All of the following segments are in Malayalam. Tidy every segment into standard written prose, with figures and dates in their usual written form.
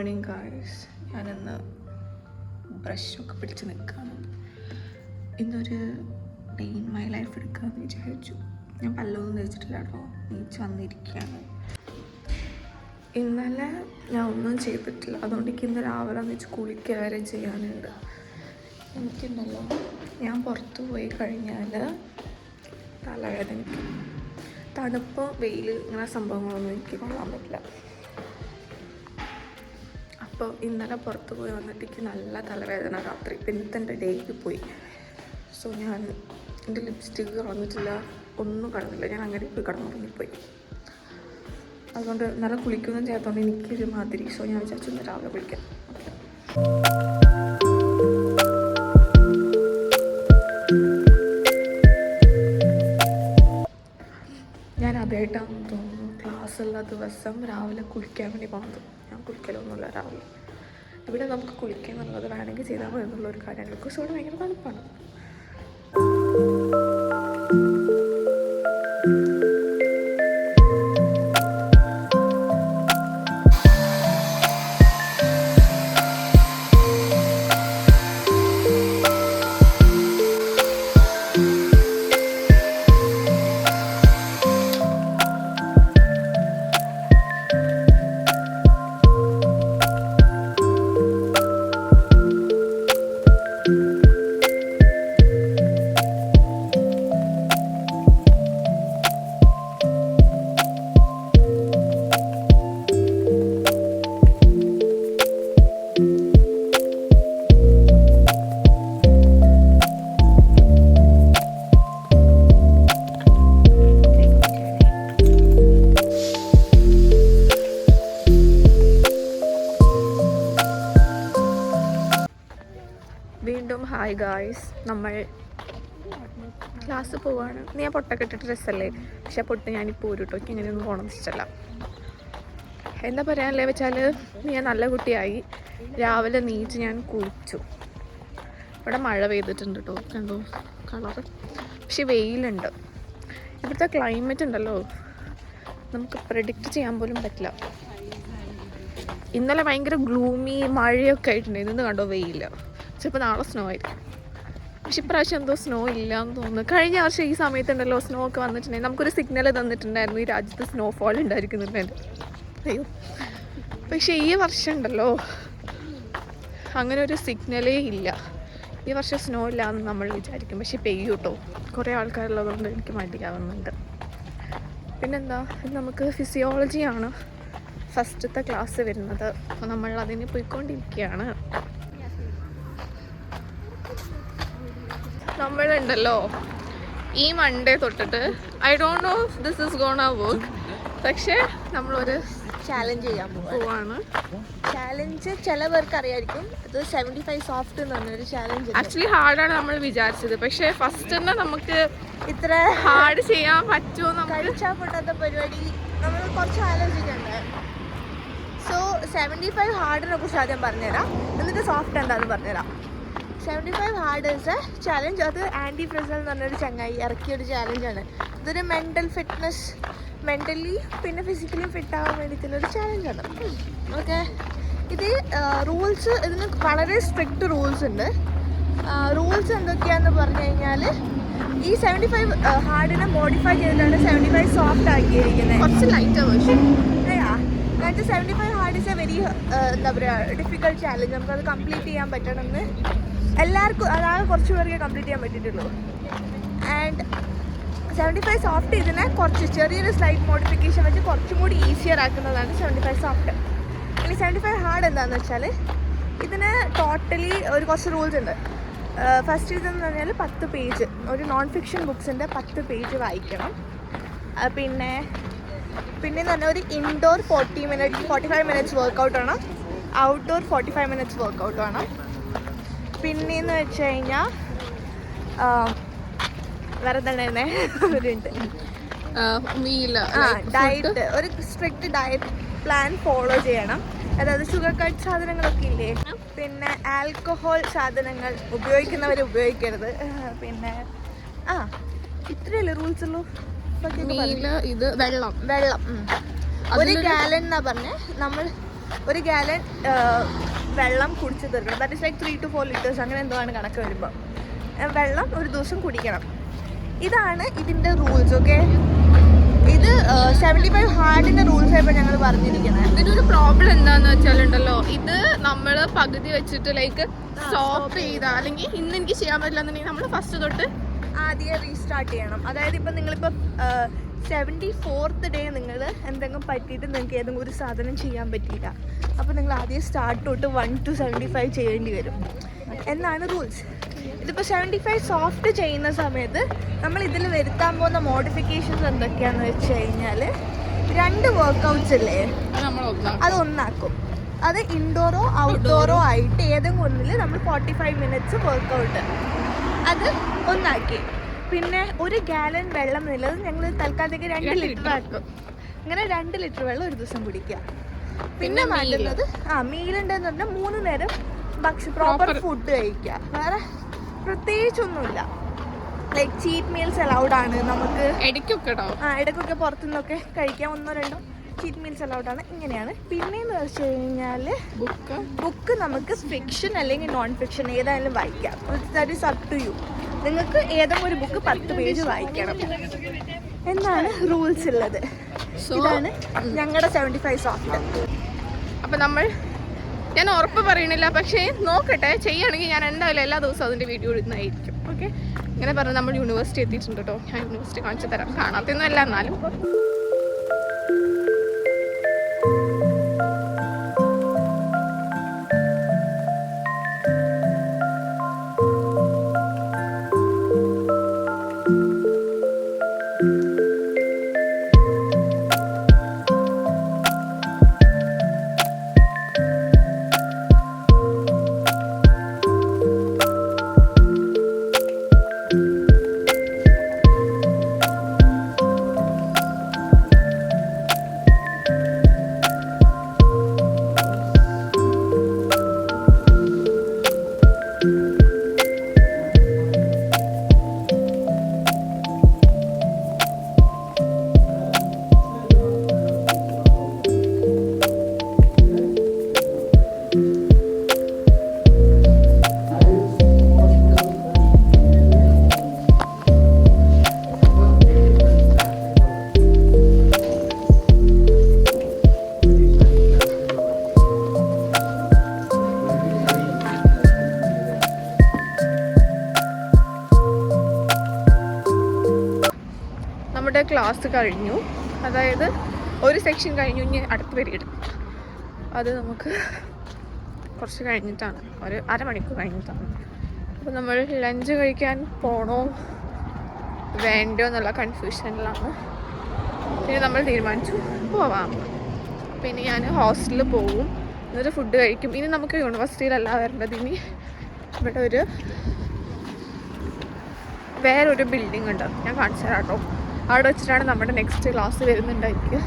Morning guys. ഞാനിന്ന് ബ്രഷൊക്കെ പിടിച്ച് നിൽക്കുകയാണ്. ഇന്നൊരു ഡേ ഇൻ മൈ ലൈഫ് എടുക്കാമെന്ന് വിചാരിച്ചു. ഞാൻ പല്ലൊന്നും തേച്ചിട്ടില്ല കേട്ടോ, നീച്ച് വന്നിരിക്കുകയാണ്. ഇന്നലെ ഞാൻ ഒന്നും ചെയ്തിട്ടില്ല, അതുകൊണ്ട് എനിക്ക് ഇന്ന് രാവിലെ വെച്ച് കുളിക്കുക വരെ ചെയ്യാനുണ്ട്. എനിക്കുണ്ടല്ലോ, ഞാൻ പുറത്ത് പോയി കഴിഞ്ഞാൽ തലവേദനയ്ക്ക്, തണുപ്പ് വെയിൽ ഇങ്ങനെ സംഭവങ്ങളൊന്നും എനിക്ക് കൊള്ളാൻ പറ്റില്ല. അപ്പോൾ ഇന്നലെ പുറത്ത് പോയി വന്നിട്ട് എനിക്ക് നല്ല തലവേദന രാത്രി. പിന്നത്തെ എൻ്റെ ഡേക്ക് പോയി. സോ ഞാൻ എൻ്റെ ലിപ്സ്റ്റിക്ക് കളഞ്ഞിട്ടില്ല, ഒന്നും കളഞ്ഞില്ല. ഞാൻ അങ്ങനെ പോയി കിടന്നുറങ്ങിപ്പോയി. അതുകൊണ്ട് നല്ല കുളിക്കുകയൊന്നും ചെയ്യാത്തതുകൊണ്ട് എനിക്കൊരു മാതിരി. സോ ഞാൻ വിചാരിച്ചു ഇന്ന് രാവിലെ കുളിക്കാം. ഞാൻ ആദ്യമായിട്ടാണെന്ന് തോന്നുന്നു ക്ലാസ്സുള്ള ദിവസം രാവിലെ കുളിക്കാൻ വേണ്ടി പോകുന്നത്. ഞാൻ കുളിക്കലൊന്നുമില്ല രാവിലെ. ഇവിടെ നമുക്ക് കുളിക്കുക എന്നുള്ളത് വേണമെങ്കിൽ ചെയ്താൽ മതി എന്നുള്ളൊരു കാര്യമാണ്. ബിക്കോസ് ഇവിടെ ഭയങ്കര തണുപ്പാണ്. വീണ്ടും ഹായ് ഗായ്സ്, നമ്മൾ ക്ലാസ് പോവാണ്. നീ ആ പൊട്ടൊക്കെ ഇട്ടിട്ട് ഡ്രസ്സല്ലേ, പക്ഷെ പൊട്ട് ഞാനിപ്പോൾ ഊരിട്ടോ. എനിക്ക് ഇങ്ങനെയൊന്നും പോകണം ഇഷ്ടമല്ല. എന്താ പറയാനല്ലേ വെച്ചാൽ, ഞാൻ നല്ല കുട്ടിയായി. രാവിലെ നീച്ച് ഞാൻ കുളിച്ചു. ഇവിടെ മഴ പെയ്തിട്ടുണ്ട് കേട്ടോ, കണ്ടോ കളറ്. പക്ഷെ വെയിലുണ്ട്. ഇവിടുത്തെ ക്ലൈമറ്റ് ഉണ്ടല്ലോ, നമുക്ക് പ്രെഡിക്റ്റ് ചെയ്യാൻ പോലും പറ്റില്ല. ഇന്നലെ ഭയങ്കര ഗ്ലൂമി മഴയൊക്കെ ആയിട്ടുണ്ട്. ഇന്ന് കണ്ടോ വെയില്. ചിലപ്പോൾ നാളെ സ്നോ ആയിരിക്കും. പക്ഷെ ഇപ്രാവശ്യം എന്തോ സ്നോ ഇല്ലയെന്ന് തോന്നുന്നു. കഴിഞ്ഞ വർഷം ഈ സമയത്തുണ്ടല്ലോ സ്നോ ഒക്കെ വന്നിട്ടുണ്ടെങ്കിൽ നമുക്കൊരു സിഗ്നൽ തന്നിട്ടുണ്ടായിരുന്നു ഈ രാജ്യത്ത് സ്നോഫോൾ ഉണ്ടായിരിക്കുന്നുണ്ട്. അയ്യോ, പക്ഷേ ഈ വർഷം ഉണ്ടല്ലോ അങ്ങനെ ഒരു സിഗ്നലേ ഇല്ല. ഈ വർഷം സ്നോ ഇല്ലയെന്ന് നമ്മൾ വിചാരിക്കും, പക്ഷെ പെയ്യും കേട്ടോ. കുറേ ആൾക്കാരുള്ളതുകൊണ്ട് എനിക്ക് മടിയാവുന്നുണ്ട്. പിന്നെന്താ, നമുക്ക് ഫിസിയോളജിയാണ് ഫസ്റ്റത്തെ ക്ലാസ് വരുന്നത്. അപ്പോൾ നമ്മൾ അതിന് പോയിക്കൊണ്ടിരിക്കുകയാണ്. നമ്മളുണ്ടല്ലോ ഈ മൺഡേ തൊട്ടിട്ട് I don't know if this is gonna work, പക്ഷേ നമ്മളൊരു ചാലഞ്ച് ചെയ്യാൻ പോവാണ്. ചാലഞ്ച് ചില പേർക്ക് അറിയായിരിക്കും. ഇത് 75 സോഫ്റ്റ് എന്ന് പറഞ്ഞൊരു ചാലഞ്ച്. ആക്ച്വലി ഹാർഡാണ് നമ്മൾ വിചാരിച്ചത്, പക്ഷേ ഫസ്റ്റ് തന്നെ നമുക്ക് ഇത്ര ഹാർഡ് ചെയ്യാൻ പറ്റുമോ? കഴിച്ചാൽ പൊട്ടാത്ത പരിപാടി നമ്മൾ കുറച്ച് ആലോചിക്കണ്ടേ. സോ 75 ഹാർഡിനെ കുറിച്ച് ആദ്യം പറഞ്ഞുതരാം, എന്നിട്ട് സോഫ്റ്റ് എന്താണെന്ന് പറഞ്ഞുതരാം. 75 ഹാർഡ് ഇസ് എ ചാലഞ്ച്. അത് ആൻറ്റി ഫ്രസൽ എന്ന് പറഞ്ഞൊരു ചങ്ങായി ഇറക്കിയൊരു ചാലഞ്ചാണ്. ഇതൊരു മെൻ്റൽ ഫിറ്റ്നസ്, മെൻ്റലി പിന്നെ ഫിസിക്കലിയും ഫിറ്റ് ആവാൻ വേണ്ടിയിട്ടുള്ളൊരു ചാലഞ്ചാണ്. ഓക്കെ, ഇത് റൂൾസ്, ഇതിന് വളരെ സ്ട്രിക്റ്റ് റൂൾസ് ഉണ്ട്. റൂൾസ് എന്തൊക്കെയാണെന്ന് പറഞ്ഞു കഴിഞ്ഞാൽ, ഈ 75 ഹാർഡിനെ മോഡിഫൈ ചെയ്തിട്ടാണ് 75 സോഫ്റ്റ് ആക്കിയിരിക്കുന്നത്. കുറച്ച് ലൈറ്റ് വേർഷൻ. കാരണം 75 ഹാർഡ് ഇസ് എ വെരി എന്താ പറയുക ഡിഫിക്കൽട്ട് ചാലഞ്ച്. നമുക്കത് കംപ്ലീറ്റ് ചെയ്യാൻ പറ്റണമെന്ന് എല്ലാവർക്കും, അതായത് കുറച്ച് പേർക്ക് കംപ്ലീറ്റ് ചെയ്യാൻ പറ്റിയിട്ടുള്ളൂ. ആൻഡ് 75 സോഫ്റ്റ് ഇതിനെ കുറച്ച് ചെറിയൊരു സ്ലൈറ്റ് മോഡിഫിക്കേഷൻ വെച്ച് കുറച്ചും കൂടി ഈസിയർ ആക്കുന്നതാണ് 75 സോഫ്റ്റ്. ഇനി 75 ഹാർഡ് എന്താണെന്ന് വെച്ചാൽ, ഇതിന് ടോട്ടലി ഒരു കുറച്ച് റൂൾസ് ഉണ്ട്. ഫസ്റ്റ് ഇതെന്ന് പറഞ്ഞാൽ 10 പേജ്, ഒരു നോൺ ഫിക്ഷൻ ബുക്സിൻ്റെ 10 പേജ് വായിക്കണം. പിന്നെന്ന് പറഞ്ഞാൽ ഒരു ഇൻഡോർ 45 മിനിറ്റ്സ് വർക്കൗട്ട് വേണം, ഔട്ട്ഡോർ 45 മിനിറ്റ്സ് വർക്കൗട്ട് വേണം. പിന്നെയെന്ന് വെച്ച് കഴിഞ്ഞാൽ വേറെ തന്നെ ഡയറ്റ്, ഒരു സ്ട്രിക്റ്റ് ഡയറ്റ് പ്ലാൻ ഫോളോ ചെയ്യണം. അതായത് ഷുഗർ കട്ട് സാധനങ്ങളൊക്കെ ഇല്ലേ, പിന്നെ ആൽക്കഹോൾ സാധനങ്ങൾ ഉപയോഗിക്കുന്നവർ ഉപയോഗിക്കരുത്. പിന്നെ ഇത്രയല്ലേ റൂൾസ് ഉള്ളൂ. ഇത് വെള്ളം ഒരു ഗാലൻ എന്നാ പറഞ്ഞേ. നമ്മൾ 1 gallon വെള്ളം കുടിച്ച് തീർക്കണം. That is like 3 to 4 liters അങ്ങനെ എന്തോ ആണ് കണക്ക് വരുമ്പോൾ. വെള്ളം ഒരു ദിവസം കുടിക്കണം. ഇതാണ് ഇതിൻ്റെ റൂൾസ്. ഓക്കെ, ഇത് 75 ഹാർഡിൻ്റെ റൂൾസ് ആയപ്പോൾ ഞങ്ങൾ പറഞ്ഞിരിക്കുന്നത്. ഇതിനൊരു പ്രോബ്ലം എന്താണെന്ന് വെച്ചാലുണ്ടല്ലോ, ഇത് നമ്മൾ പകുതി വെച്ചിട്ട് ലൈക്ക് സ്റ്റോപ്പ് ചെയ്താൽ, അല്ലെങ്കിൽ ഇന്ന് എനിക്ക് ചെയ്യാൻ പറ്റില്ല എന്നുണ്ടെങ്കിൽ നമ്മൾ ഫസ്റ്റ് തൊട്ട് ആദ്യം റീസ്റ്റാർട്ട് ചെയ്യണം. അതായത് ഇപ്പം നിങ്ങളിപ്പോൾ 74th ഡേ നിങ്ങൾ എന്തെങ്കിലും പറ്റിയിട്ട് നിങ്ങൾക്ക് ഏതെങ്കിലും ഒരു സാധനം ചെയ്യാൻ പറ്റിയില്ല, അപ്പോൾ നിങ്ങൾ ആദ്യം സ്റ്റാർട്ട് തൊട്ട് 1 to 75 ചെയ്യേണ്ടി വരും എന്നാണ് റൂൾസ്. ഇതിപ്പോൾ 75 സോഫ്റ്റ് ചെയ്യുന്ന സമയത്ത് നമ്മൾ ഇതിൽ വരുത്താൻ പോകുന്ന മോഡിഫിക്കേഷൻസ് എന്തൊക്കെയാണെന്ന് വെച്ച് കഴിഞ്ഞാൽ 2 വർക്കൗട്ട്സ് ഇല്ലേ, അത് ഒന്നാക്കും. അത് ഇൻഡോറോ ഔട്ട്ഡോറോ ആയിട്ട് ഏതെങ്കിലും ഒന്നിൽ നമ്മൾ 45 minutes വർക്കൗട്ട് അത് ഒന്നാക്കി. പിന്നെ 1 gallon വെള്ളം എന്നുള്ളത് ഞങ്ങൾ തൽക്കാലത്തേക്ക് 2 ലിറ്റർ ആക്കും. അങ്ങനെ 2 ലിറ്റർ വെള്ളം ഒരു ദിവസം കുടിക്കുക. പിന്നെ മാറ്റുന്നത് മീലുണ്ടെന്ന് പറഞ്ഞാൽ 3 നേരം പ്രോപ്പർ ഫുഡ് കഴിക്കുക. വേറെ പ്രത്യേകിച്ചൊന്നുമില്ല. ലൈക്ക് ചീറ്റ് മീൽസ് അലൗഡ് ആണ് നമുക്ക്. ഇടയ്ക്കൊക്കെ പുറത്തുനിന്നൊക്കെ കഴിക്കാം, 1-2 ചീറ്റ് മീൽസ് അലൗഡ് ആണ്. ഇങ്ങനെയാണ്. പിന്നെയെന്ന് വെച്ച് കഴിഞ്ഞാൽ ബുക്ക് നമുക്ക് ഫിക്ഷൻ അല്ലെങ്കിൽ നോൺ ഫിക്ഷൻ ഏതായാലും വായിക്കാം. That is up to you. നിങ്ങൾക്ക് ഏതെങ്കിലും ഒരു ബുക്ക് 10 പേജ് വായിക്കണം എന്നാണ് റൂൾസ് ഉള്ളത്. ഇതാണ് ഞങ്ങളുടെ 75 സോഫ്റ്റ്. അപ്പം ഞാൻ ഉറപ്പ് പറയണില്ല, പക്ഷേ നോക്കട്ടെ, ചെയ്യുകയാണെങ്കിൽ ഞാൻ എന്തായാലും എല്ലാ ദിവസവും അതിൻ്റെ വീഡിയോ ഇടുന്നതായിരിക്കും. ഓക്കെ, ഇങ്ങനെ പറഞ്ഞ് നമ്മൾ യൂണിവേഴ്സിറ്റി എത്തിയിട്ടുണ്ട് കേട്ടോ. ഞാൻ യൂണിവേഴ്സിറ്റി കാണിച്ചു തരാം, കാണാത്തൊന്നും അല്ല എന്നാലും. നമ്മുടെ ക്ലാസ് കഴിഞ്ഞു, അതായത് ഒരു സെക്ഷൻ കഴിഞ്ഞു, ഇനി അടുത്ത പീരീഡ്. അത് നമുക്ക് കുറച്ച് കഴിഞ്ഞിട്ടാണ്, ഒരു അരമണിക്കൂർ കഴിഞ്ഞിട്ടാണ്. അപ്പോൾ നമ്മൾ ലഞ്ച് കഴിക്കാൻ പോകണോ വേണ്ടോ എന്നുള്ള കൺഫ്യൂഷനിലാണ്. പിന്നെ നമ്മൾ തീരുമാനിച്ചു പോവാം. പിന്നെ ഞാൻ ഹോസ്റ്റലിൽ പോവും, എന്നിട്ട് ഫുഡ് കഴിക്കും. ഇനി നമുക്ക് യൂണിവേഴ്സിറ്റിയിലല്ല വരേണ്ടത്, ഇനി ഇവിടെ വേറൊരു ബിൽഡിംഗ് ഉണ്ട്, ഞാൻ കാണിച്ചു തരാം കേട്ടോ. അവിടെ വെച്ചിട്ടാണ് നമ്മുടെ നെക്സ്റ്റ് ക്ലാസ് വരുന്നുണ്ടായിരിക്കുക.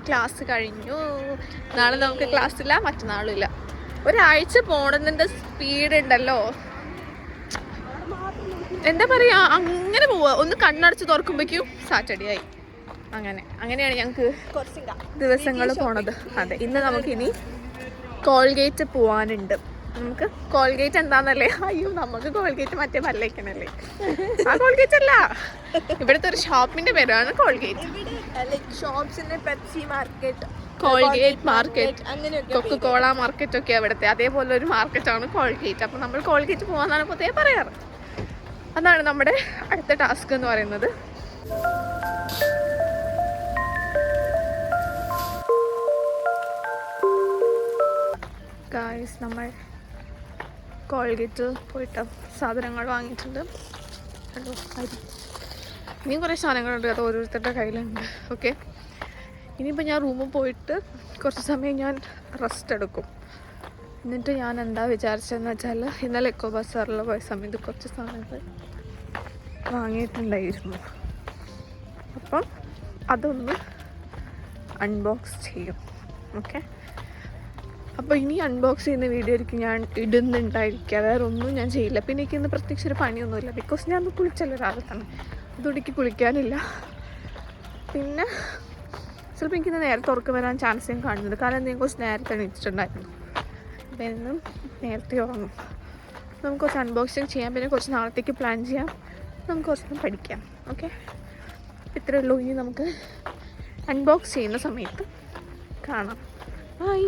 ക്ലാസ് കഴിഞ്ഞു. നാളെ നമുക്ക് ക്ലാസ് ഇല്ല, മറ്റന്നാളും ഇല്ല. ഒരാഴ്ച പോണതിൻ്റെ സ്പീഡ് ഉണ്ടല്ലോ, എന്താ പറയുക, അങ്ങനെ പോവുക. ഒന്ന് കണ്ണടച്ച് തുറക്കുമ്പോഴേക്കും സാറ്റർഡേ ആയി. അങ്ങനെയാണ് ഞങ്ങൾക്ക് ദിവസങ്ങൾ പോണത്. അതെ, ഇന്ന് നമുക്കിനി കോൾഗേറ്റ് പോവാനുണ്ട്. നമുക്ക് കോൾഗേറ്റ് എന്താന്നല്ലേ, അയ്യോ നമുക്ക് കോൾഗേറ്റ് മറ്റേ പല്ലേക്കണല്ലേ, ആ കോൾഗേറ്റ് അല്ല, ഇവിടുത്തെ ഒരു ഷോപ്പിന്റെ പേരാണ് Colgate. Colgate market, Coca Cola market ഒക്കെ അവിടുത്തെ അതേപോലെ ഒരു മാർക്കറ്റാണ് കോൾഗേറ്റ്. അപ്പം നമ്മൾ കോൾഗേറ്റ് പോകാന്നാണ് പൊതുവെ പറയാറ്. അതാണ് നമ്മുടെ അടുത്ത ടാസ്ക് എന്ന് പറയുന്നത്. ഗായ്സ്, നമ്മൾ കോൾഗേറ്റിൽ പോയിട്ട് സാധനങ്ങൾ വാങ്ങിയിട്ടുണ്ട്. ഹലോ, അരി, ഇനിയും കുറേ സാധനങ്ങളുണ്ട്, അത് ഓരോരുത്തരുടെ കയ്യിലുണ്ട്. ഓക്കെ, ഇനിയിപ്പോൾ ഞാൻ റൂമിൽ പോയിട്ട് കുറച്ച് സമയം ഞാൻ റെസ്റ്റ് എടുക്കും. എന്നിട്ട് ഞാൻ എന്താ വിചാരിച്ചതെന്ന് വെച്ചാൽ, ഇന്നലെ എക്കോ ബസാറിൽ പോയ സമയത്ത് കുറച്ച് സാധനങ്ങൾ വാങ്ങിയിട്ടുണ്ടായിരുന്നു. അപ്പം അതൊന്ന് അൺബോക്സ് ചെയ്യും. ഓക്കെ, അപ്പോൾ ഇനി അൺബോക്സ് ചെയ്യുന്ന വീഡിയോ ആയിരിക്കും ഞാൻ ഇടുന്നുണ്ടായിരിക്കുക, വേറെ ഒന്നും ഞാൻ ചെയ്യില്ല. പിന്നെ എനിക്ക് ഇന്ന് പ്രത്യേകിച്ച് ഒരു പണിയൊന്നുമില്ല, ബിക്കോസ് ഞാൻ കുളിച്ചല്ലോ രാവിലെ തന്നെ, അതുകൊണ്ട് എനിക്ക് കുളിക്കാനില്ല. പിന്നെ ചിലപ്പോൾ എനിക്കിന്ന് നേരത്തെ ഉറക്കം വരാൻ ചാൻസ് ഞാൻ കാണുന്നുണ്ട്. കാരണം എന്തെങ്കിലും കുറച്ച് നേരത്തെ എണീറ്റിട്ടുണ്ടായിരുന്നു. അപ്പോൾ എന്നും നേരത്തെ ഉറങ്ങും. നമുക്ക് കുറച്ച് അൺബോക്സിങ് ചെയ്യാം, പിന്നെ കുറച്ച് നാളത്തേക്ക് പ്ലാൻ ചെയ്യാം, നമുക്ക് കുറച്ച് പഠിക്കാം. ഓക്കെ, ഇത്രയേ ഉള്ളൂ. ഇനി നമുക്ക് അൺബോക്സ് ചെയ്യുന്ന സമയത്ത് കാണാം. ബൈ.